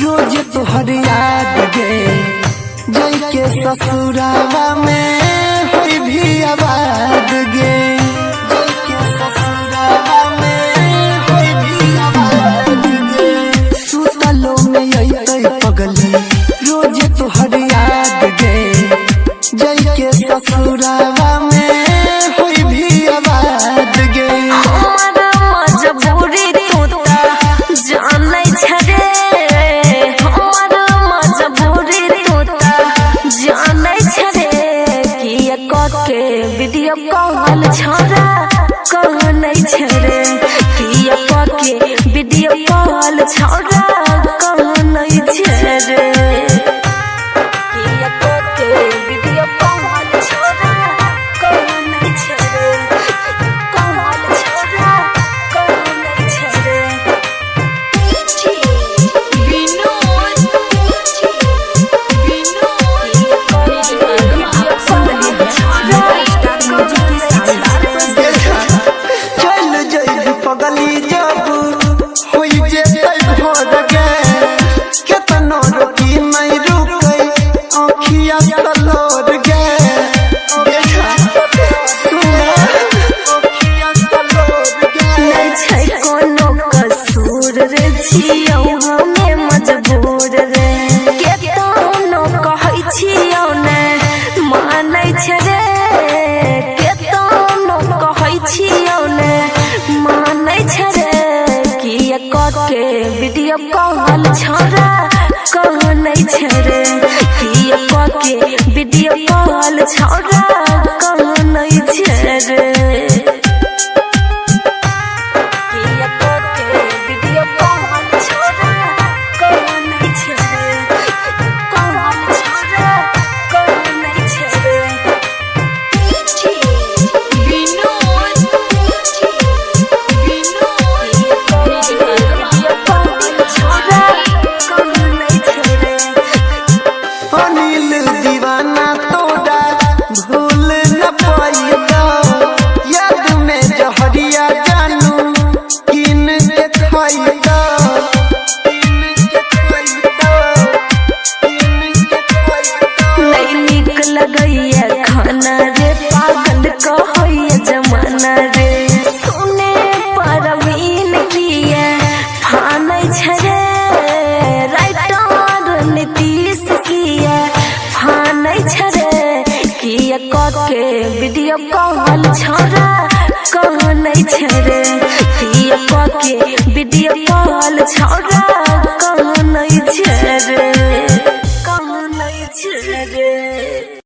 रोज तोहर याद गे जई के ससुरावा में होई भी आबाद गे जई के ससुरावा में होई भी आबाद गे सुतलो में अइतै पगली रोज तोहर याद गे जई के ससुरावा में होई भी आबाद गे वीडियो कॉल छोरा कौन छरे किया के वीडियो कॉल छोरा कौन छरे किया के वीडियो कॉल छोरा कौन छरे कॉल छोरा कौन छरे पगली जब होई जेतै भोर गे केतनो रोकी नहीं रुकै आँखिया सलोर गे नहीं छै कोनो कसूर रे छियौ हमे मजबूर रे केतनो कहै छियौ ने मानै छै रे केतनो कहै छियौ ने मानै छै रे किया के वीडियो कॉल छोरा कौन छै रे किया के वीडियो कॉल छोरा कौन छै रे खाना रे पागल कहैया जमाना रे सुने परवीन किए फानै छै रे राइटर नीतीश किए फानै छै रे किया के वीडियो कॉल छोरा कौन छै रे किया के वीडियो कॉल छोरा